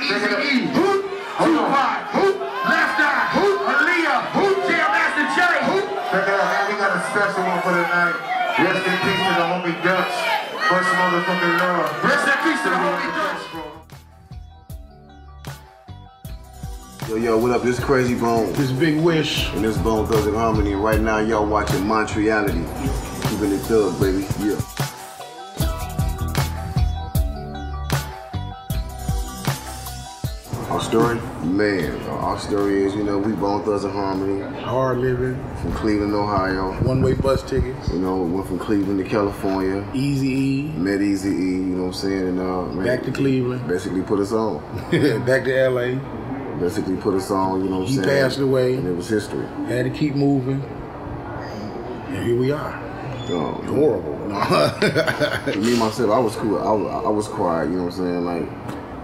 EAZY-E, TUPAC, Left Eye, Aaliyah, Jam Master J. Check it out, man. We got a special one for tonight. Rest in peace to the homie Dutch. First motherfucking love. Rest in peace to the homie Dutch. Yo, what up? This is Krayzie Bone. This is Big Wish. And this is Bone Thugs and Harmony. And right now, y'all watching Montreality. Keeping it thug, baby. Yeah. Our story? Man, our story is, you know, we Bone Thugs and Harmony. Hard living. From Cleveland, Ohio. One-way bus tickets. You know, went from Cleveland to California. EAZY-E. Met EAZY-E, you know what I'm saying? And man, back to Cleveland. Basically put us on. Back to LA. Basically put us on, you know what I'm saying? He passed away. And it was history. Had to keep moving. And here we are. Oh, horrible. Me, myself, I was cool. I was quiet, you know what I'm saying? Like,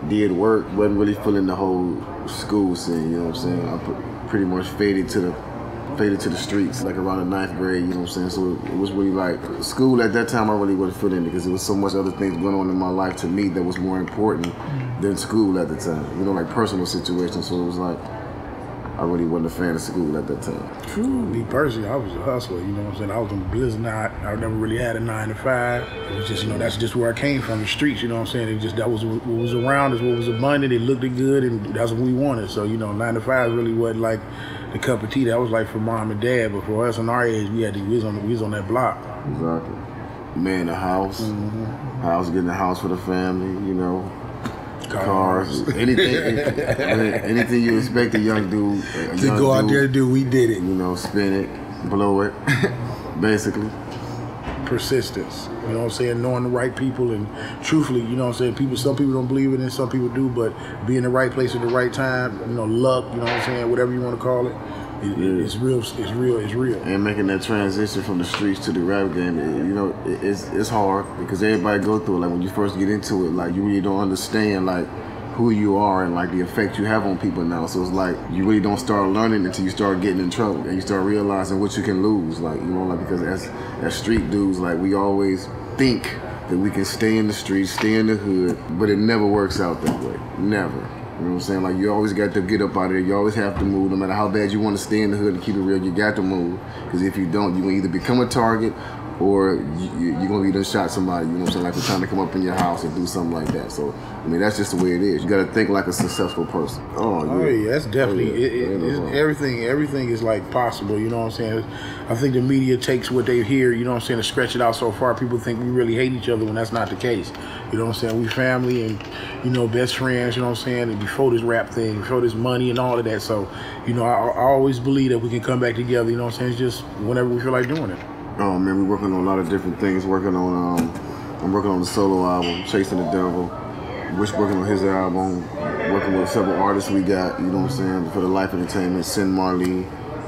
did work, wasn't really feeling the whole school scene, you know what I'm saying? I pretty much faded to the streets, like around the 9th grade, you know what I'm saying? So it was really like, school at that time I really wasn't fit in because there was so much other things going on in my life to me that was more important than school at the time. You know, like personal situations, so it was like, I really wasn't a fan of school at that time. True. Me personally, I was a hustler, you know what I'm saying? I was on the business knot. I never really had a 9 to 5. It was just, you know, that's just where I came from, the streets, you know what I'm saying? It just, that was what was around us, what was abundant, it looked good, and that's what we wanted. So, you know, 9 to 5 really wasn't like the cup of tea that was like for mom and dad, but for us on our age, we was on that block. Exactly. Man, a house. House, getting a house for the family, you know. Cars, anything you expect a young dude to go out there and do, we did it. You know, spin it, blow it, basically. Persistence, you know what I'm saying? Knowing the right people and truthfully, you know what I'm saying? Some people don't believe it and some people do, but be in the right place at the right time, you know, luck, you know what I'm saying? Whatever you want to call it. It's real. And making that transition from the streets to the rap game, you know, it's hard because everybody go through it. Like when you first get into it, like you really don't understand like who you are and like the effect you have on people now. So it's like you really don't start learning until you start getting in trouble and you start realizing what you can lose. Like, you know, like because as street dudes, like we always think that we can stay in the streets, stay in the hood, but it never works out that way. Never. You know what I'm saying? Like, you always got to get up out of there. You always have to move. No matter how bad you want to stay in the hood and keep it real, you got to move. Because if you don't, you're going to either become a target or you're going to be done shot somebody, you know what I'm saying? Like, they're trying to come up in your house and do something like that. So, I mean, that's just the way it is. You got to think like a successful person. Oh, yeah, that's definitely, everything is like possible, you know what I'm saying? I think the media takes what they hear, you know what I'm saying, to stretch it out so far. People think we really hate each other when that's not the case. You know what I'm saying? We family and, you know, best friends, you know what I'm saying? And before this rap thing, before this money and all of that. So, you know, I always believe that we can come back together, you know what I'm saying? It's just whenever we feel like doing it. Oh man, we're working on a lot of different things. I'm working on the solo album, Chasing the Devil. Wish working on his album, working with several artists we got, you know what I'm saying, for the Life Entertainment, Sin Marley,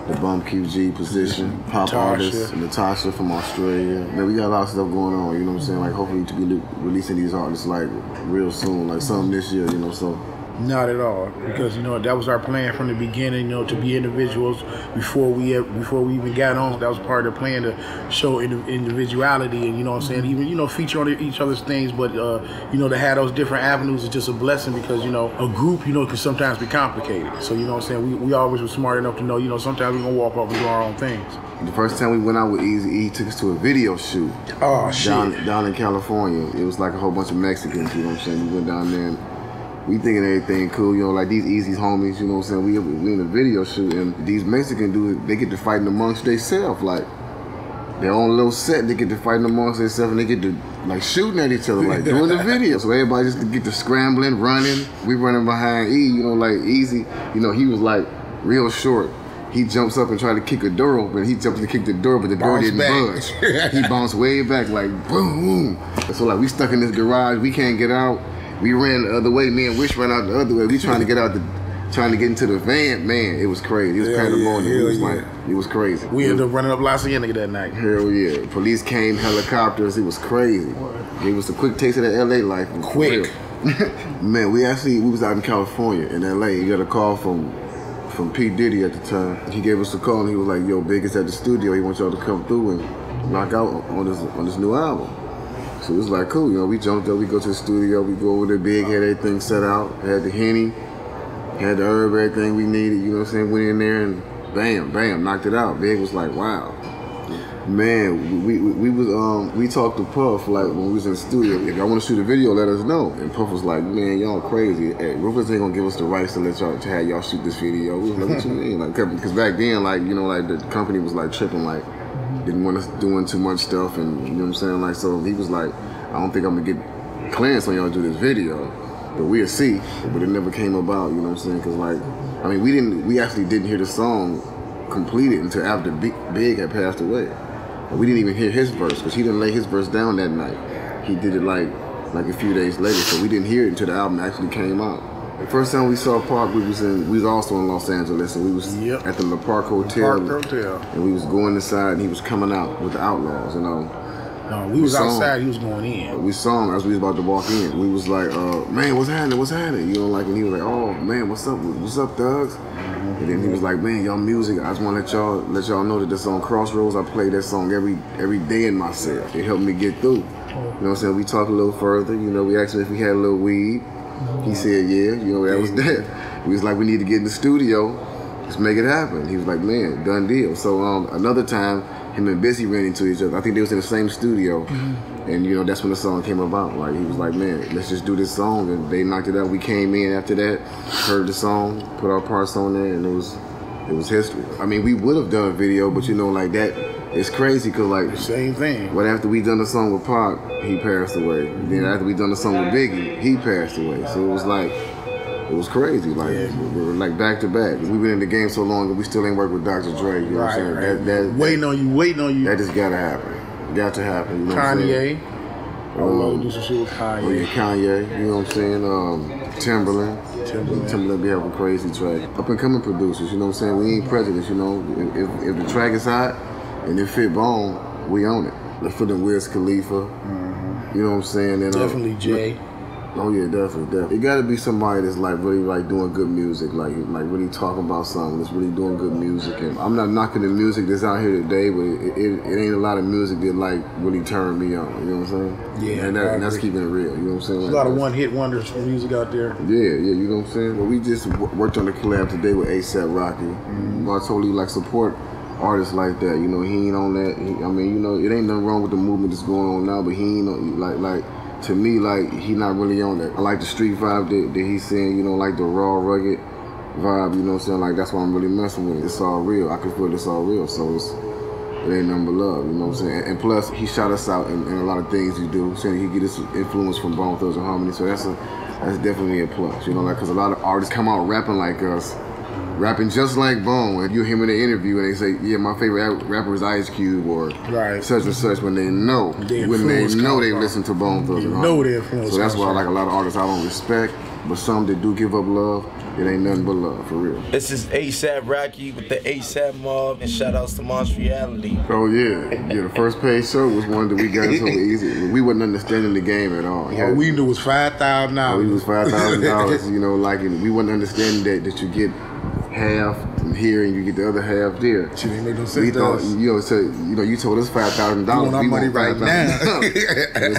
the Bum QG Position, pop artist, Natasha from Australia. Man, we got a lot of stuff going on, you know what I'm saying? Like hopefully to be releasing these artists like real soon, like something this year, you know, so. Not at all, because you know that was our plan from the beginning. You know, to be individuals before we even got on. That was part of the plan to show individuality, and you know what I'm saying. Even you know feature on each other's things, but you know to have those different avenues is just a blessing because you know a group you know can sometimes be complicated. So you know what I'm saying. We always were smart enough to know you know sometimes we're gonna walk off and do our own things. The first time we went out with EAZY-E, took us to a video shoot. Oh shit! Down in California, it was like a whole bunch of Mexicans. You know what I'm saying. We went down there. And we thinking everything cool, you know, like these EAZY's homies, you know what I'm saying? We in a video shoot, and these Mexican dudes, they get to fighting amongst themselves, like their own little set, they get to fighting amongst themselves, and they get to like shooting at each other, like doing the video. So everybody just get to scrambling, running. We running behind E, you know, like EAZY, you know, he was like real short. He jumps up and tried to kick a door open. He jumped to kick the door, but the door didn't budge. He bounced way back, like boom, boom. So like we stuck in this garage, we can't get out. We ran the other way. Me and Wish ran out the other way. We trying to get out trying to get into the van. Man, it was crazy. It was pandemonium. It was like, it was crazy. We ended up running up La Cienega that night. Hell yeah. Police came, helicopters. It was crazy. Gave us a quick taste of the LA life. Quick. Man, we was out in California in LA. You got a call from P. Diddy at the time. He gave us a call and he was like, yo, Big is at the studio. He wants y'all to come through and rock out on this new album. So it was like cool, you know. We jumped up, we go to the studio, we go over there, Big had everything set out, had the Henny, had the herb, everything we needed, you know what I'm saying? Went in there and bam, knocked it out. Big was like, wow. Man, we talked to Puff like when we was in the studio. If y'all want to shoot a video, let us know. And Puff was like, man, y'all crazy. Hey, Rufus ain't gonna give us the rights to have y'all shoot this video. We was like, what you mean? Like, because back then, like, you know, like the company was like tripping, like didn't want us doing too much stuff, and you know what I'm saying. Like, so he was like, I don't think I'm gonna get clearance on y'all to do this video, but we'll see. But it never came about, you know what I'm saying? Because like, I mean, we actually didn't hear the song completed until after Big had passed away. We didn't even hear his verse because he didn't lay his verse down that night. He did it like a few days later, so we didn't hear it until the album actually came out. The first time we saw Park, we was also in Los Angeles, and we was at the Le Parc Hotel, and we was going inside, and he was coming out with the Outlaws, you know. No, we was outside, he was going in. We saw him as we was about to walk in. We was like, man, what's happening? You know, like, and he was like, oh man, what's up, Thugs? And then he was like, man, y'all music, I just want to let y'all know that this song Crossroads, I play that song every day in my cell. It helped me get through. You know what I'm saying? We talked a little further, you know, we asked him if we had a little weed. He said, yeah, you know, that was that. We was like, we need to get in the studio, let's make it happen. He was like, man, done deal. So another time, him and Busy ran into each other. I think they was in the same studio. And you know, that's when the song came about. Like, he was like, man, let's just do this song. And they knocked it out. We came in after that, heard the song, put our parts on there, and it was history. I mean, we would have done a video, but you know, like that, it's crazy because like the same thing. But after we done the song with Pac, he passed away. Then after we done the song with Biggie, he passed away. So it was like, it was crazy. Like we were like back to back. We've been in the game so long and we still ain't worked with Dr.Dre. You know what I'm saying? That waiting on you. That just gotta happen. Got to happen. You know Kanye. I would love to do some shit with Kanye. Oh yeah, Kanye. You know what I'm saying? Timberland be having crazy track. Up and coming producers. You know what I'm saying? We ain't prejudiced. You know, if the track is hot and it fit Bone, we own it. Let's put in Wiz Khalifa. You know what I'm saying? And, definitely Jay. Oh yeah, definitely. It gotta be somebody that's like really like doing good music, like really talking about something that's really doing good music. And I'm not knocking the music that's out here today, but it ain't a lot of music that like really turned me on. You know what I'm saying? Yeah. And that's keeping it real. You know what I'm saying? There's a lot of one-hit wonders for music out there. Yeah. You know what I'm saying? Well, we just worked on the collab today with ASAP Rocky. I totally like support artists like that. You know, he ain't on that. I mean, you know, it ain't nothing wrong with the movement that's going on now, but he ain't on, like. To me, like, he not really on that. I like the street vibe that he's saying, you know, like the raw, rugged vibe, you know what I'm saying? Like, that's why I'm really messing with it. It's all real. I can feel it's all real, so it ain't nothing but love, you know what I'm saying? And plus, he shot us out in a lot of things he do, saying he get his influence from Bone Thugs and Harmony, so that's definitely a plus, you know, like, because a lot of artists come out rapping like us, rapping just like Bone, and you hear him in an interview and they say, yeah, my favorite rapper is Ice Cube or such and such, when they know they listen to Bone Thugs and Harmony. So that's why I like a lot of artists I don't respect, but some that do give up love, it ain't nothing but love, for real. This is ASAP Rocky with the ASAP Mob, and shout outs to Montreality. Oh yeah, the first paid show was one that we got into easy. We wasn't understanding the game at all. All we knew was $5,000. We was $5,000, you know, like, and we wasn't understanding that you get half here and you get the other half there. Shit ain't make no sense. We thought, you told us $5,000. We want our money right now. So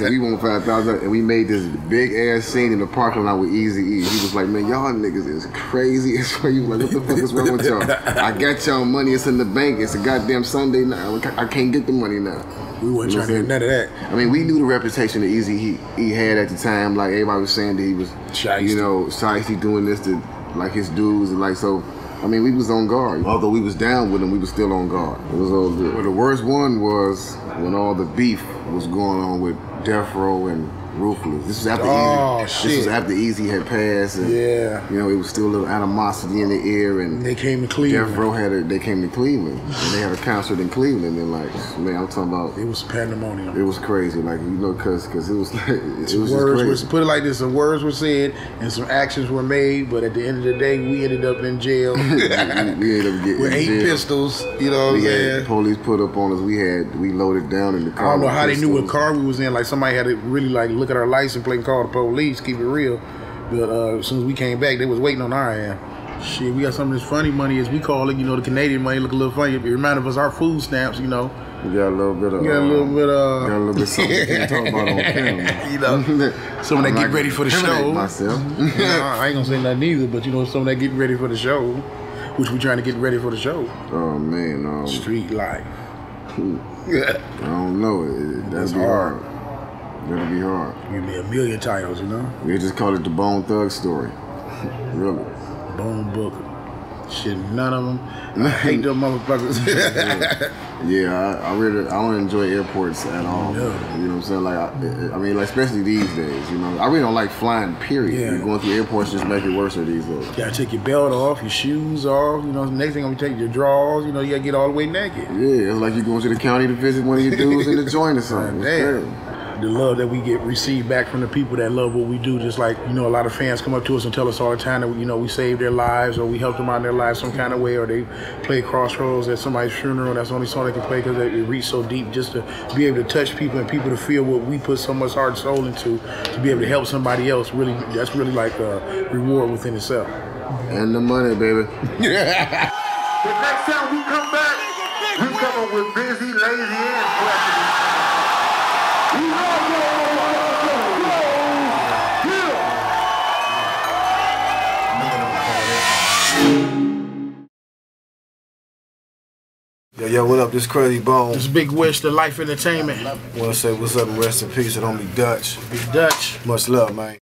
we want $5,000, and we made this big ass scene in the parking lot with EAZY-E. He was like, man, y'all niggas is crazy. It's where you like, what the fuck is wrong with y'all? I got y'all money. It's in the bank. It's a goddamn Sunday now. I can't get the money now. We wasn't trying to get none of that. I mean, we knew the reputation that EAZY-E had at the time. Like, everybody was saying that he was, shiesty doing this to like his dudes, and like, so. I mean, we was on guard. Although we was down with him, we was still on guard. It was all good. But the worst one was when all the beef was going on with Death Row and Ruthless. This was after Easy. This was after Easy had passed. And, you know, it was still a little animosity in the air. And they came to Cleveland. Death Row they came to Cleveland. And they had a concert in Cleveland. And like, man, I'm talking about. It was pandemonium. It was crazy. Like, you know, cause it was like, it was just crazy. Put it like this, some words were said and some actions were made, but at the end of the day, we ended up in jail. we ended up getting with 8 pistols, you know what I'm saying? Police put up on us. We loaded down in the car. I don't know how they knew what car we was in. Like, somebody had to really like look at our license plate and call the police, keep it real. But as soon as we came back, they was waiting on our end. Shit, we got some of this funny money, as we call it, you know, the Canadian money look a little funny. It reminded us our food stamps, you know. We got a little bit of. Got a little bit got a little bit something we can't talk about on camera. You know, some that get ready for the show. Myself. I ain't gonna say nothing either, but you know, some that get ready for the show, which we trying to get ready for the show. Oh man, street life. I don't know. That'd be hard. That'll be hard. Give me a million titles, you know. We just call it the Bone Thug story. Really. Bone Booker. Shit, none of them. I hate them motherfuckers. Yeah, I don't enjoy airports at all. No. You know what I'm saying? Like, I mean, like, especially these days. You know, I really don't like flying. Period. Yeah. You're going through airports just make it worse these days. You gotta take your belt off, your shoes off. You know, next thing I'm gonna take your drawers. You know, you gotta get all the way naked. Yeah, it's like you're going to the county to visit one of your dudes in the joint or something. Damn. The love that we get received back from the people that love what we do, just like, you know, a lot of fans come up to us and tell us all the time that, you know, we saved their lives or we helped them out in their lives some kind of way, or they play Crossroads at somebody's funeral and that's the only song they can play because it reached so deep, just to be able to touch people and people to feel what we put so much heart and soul into, to be able to help somebody else. Really, that's really like a reward within itself. And the money, baby. The next time we come back, we coming with Busy, Lazy, and Flexible. Yo, what up? This Krayzie Bone. This Big Wish, the Life Entertainment. Want to say what's up and rest in peace to homie Dutch. Big Dutch. Much love, man.